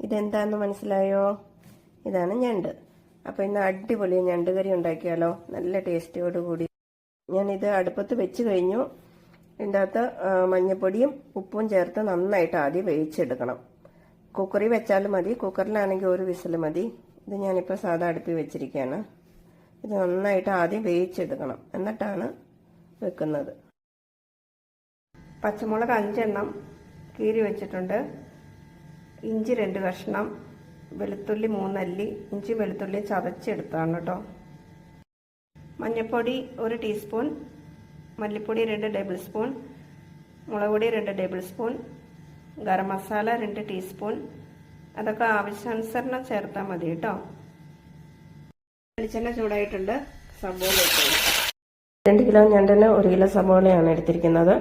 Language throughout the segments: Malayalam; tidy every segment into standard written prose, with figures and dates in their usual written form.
ഇതെന്താന്ന് മനസ്സിലായോ? ഇതാണ് ഞണ്ട്. അപ്പോൾ ഇന്ന് അടിപൊളി ഞണ്ട് കറി ഉണ്ടാക്കിയാലോ? നല്ല ടേസ്റ്റോട് കൂടി. ഞാനിത് അടുപ്പത്ത് വെച്ച് കഴിഞ്ഞു. ഇതിൻ്റെ അകത്ത് മഞ്ഞൾപ്പൊടിയും ഉപ്പും ചേർത്ത് നന്നായിട്ട് ആദ്യം വേവിച്ചെടുക്കണം. കുക്കറിൽ വെച്ചാലും മതി, കുക്കറിലാണെങ്കിൽ ഒരു വിസിൽ മതി. ഇത് ഞാനിപ്പോൾ സാധാ അടുപ്പിൽ വെച്ചിരിക്കുകയാണ്. ഇത് നന്നായിട്ട് ആദ്യം വേവിച്ചെടുക്കണം, എന്നിട്ടാണ് വെക്കുന്നത്. പച്ചമുളക് 5 എണ്ണം കീറി വെച്ചിട്ടുണ്ട്. ഇഞ്ചി 2 കഷ്ണം, വെളുത്തുള്ളി 3 അല്ലി. ഇഞ്ചി വെളുത്തുള്ളി ചതച്ചെടുത്താണ് കേട്ടോ. മഞ്ഞൾപ്പൊടി 1 ടീസ്പൂൺ, മല്ലിപ്പൊടി 2 ടേബിൾ സ്പൂൺ, മുളക് പൊടി 2 table spoon, garam masala 2 teaspoon. അതൊക്കെ ആവശ്യാനുസരണം ചേർത്താൽ മതി കേട്ടോ. വെളിച്ചെണ്ണ ചൂടായിട്ടുണ്ട്. സബോള 2 കിലോ ഞണ്ടിന് 1 കിലോ സബോളയാണ് എടുത്തിരിക്കുന്നത്.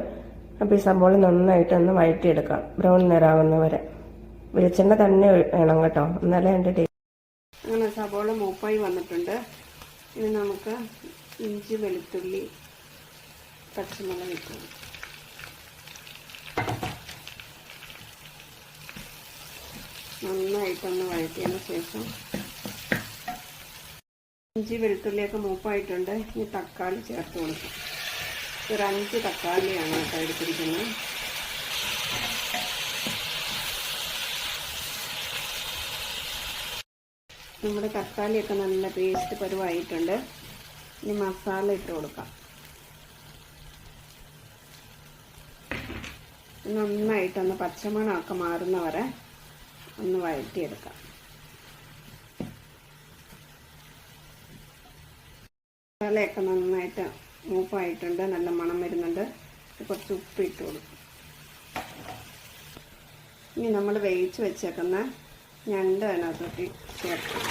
അപ്പോൾ ഈ സബോള നന്നായിട്ടൊന്ന് വഴറ്റിയെടുക്കാം, ബ്രൗൺ നിറാവുന്നവരെ. വെളിച്ചെണ്ണ തന്നെ വേണം കേട്ടോ, എന്നാലേ എൻ്റെ ടേസ്റ്റ്. അങ്ങനെ സബോള മൂപ്പായി വന്നിട്ടുണ്ട്. ഇനി നമുക്ക് ഇഞ്ചി വെളുത്തുള്ളി പച്ചമുളക് ഇട്ടു. നന്നായിട്ടൊന്ന് വഴറ്റിയതിന് ശേഷം ഇഞ്ചി വെളുത്തുള്ളിയൊക്കെ മൂപ്പായിട്ടുണ്ട്. ഇനി തക്കാളി ചേർത്ത് കൊടുക്കാം. ഒരു 5 തക്കാളിയാണ് കേട്ടോ എടുത്തിരിക്കുന്നത്. നമ്മുടെ തക്കാളിയൊക്കെ നല്ല പേസ്റ്റ് പരുവായിട്ടുണ്ട്. ഇനി മസാല ഇട്ട് കൊടുക്കാം. നന്നായിട്ടൊന്ന് പച്ചമണമൊക്കെ മാറുന്നവരെ ഒന്ന് വഴറ്റിയെടുക്കാം. മസാലയൊക്കെ നന്നായിട്ട് മൂപ്പായിട്ടുണ്ട്, നല്ല മണം വരുന്നുണ്ട്. കുറച്ച് ഉപ്പ് ഇട്ട് കൊടുക്കും. ഇനി നമ്മൾ വേവിച്ച് വെച്ചേക്കുന്ന ഞണ്ട് അതിനകത്തോട്ട് ചേർക്കാം.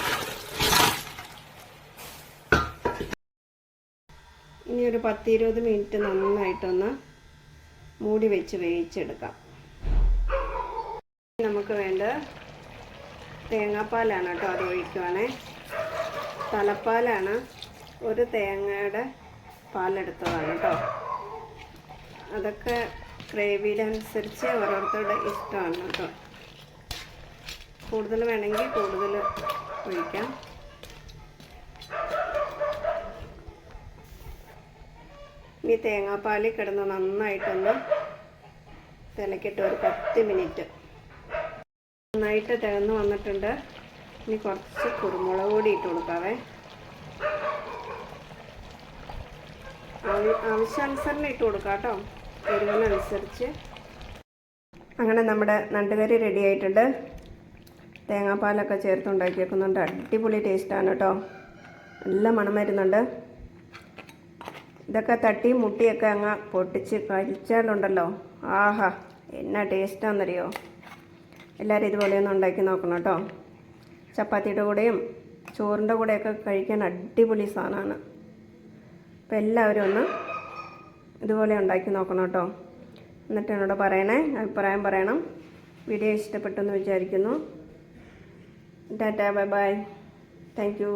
ഇനി ഒരു 10-20 മിനിറ്റ് നന്നായിട്ടൊന്ന് മൂടി വെച്ച് വേവിച്ചെടുക്കാം. നമുക്ക് വേണ്ട തേങ്ങാപ്പാലാണ് കേട്ടോ. അത് ഒഴിക്കുവാണേ. തലപ്പാലാണ്, ഒരു തേങ്ങയുടെ പാലെടുത്തതാണ് കേട്ടോ. അതൊക്കെ ഗ്രേവിയിലനുസരിച്ച് ഓരോരുത്തരുടെ ഇഷ്ടമാണ് കേട്ടോ. കൂടുതൽ വേണമെങ്കിൽ കൂടുതൽ ഒഴിക്കാം. ഈ തേങ്ങാപ്പാലിൽ കിടന്ന് നന്നായിട്ടൊന്ന് തിളക്കിയിട്ട് ഒരു 10 മിനിറ്റ്. നന്നായിട്ട് തിളന്ന് വന്നിട്ടുണ്ട്. ഇനി കുറച്ച് കുരുമുളക് പൊടി ഇട്ട് കൊടുക്കാവേ. ആവശ്യാനുസരണം ഇട്ട് കൊടുക്കാം കേട്ടോ, എരിവിനനുസരിച്ച്. അങ്ങനെ നമ്മുടെ നണ്ടുകറി റെഡി ആയിട്ടുണ്ട്. തേങ്ങാപ്പാലൊക്കെ ചേർത്ത് ഉണ്ടാക്കി വെക്കുന്നുണ്ട്. അടിപൊളി ടേസ്റ്റാണ് കേട്ടോ. നല്ല മണം വരുന്നുണ്ട്. ഇതൊക്കെ തട്ടി മുട്ടിയൊക്കെ അങ്ങ് പൊട്ടിച്ച് കഴിച്ചാലുണ്ടല്ലോ, ആഹാ എന്നാ ടേസ്റ്റാണെന്നറിയോ. എല്ലാവരും ഇതുപോലെയൊന്നും ഉണ്ടാക്കി നോക്കണം കേട്ടോ. ചപ്പാത്തിയുടെ കൂടെയും ചോറിൻ്റെ കൂടെയൊക്കെ കഴിക്കാൻ അടിപൊളി സാധനമാണ്. അപ്പോൾ എല്ലാവരും ഒന്ന് ഇതുപോലെ ഉണ്ടാക്കി നോക്കണം കേട്ടോ. എന്നിട്ട് എന്നോട് പറയണേ, അഭിപ്രായം പറയണം. വീഡിയോ ഇഷ്ടപ്പെട്ടെന്ന് വിചാരിക്കുന്നു. Tata, bye bye, thank you.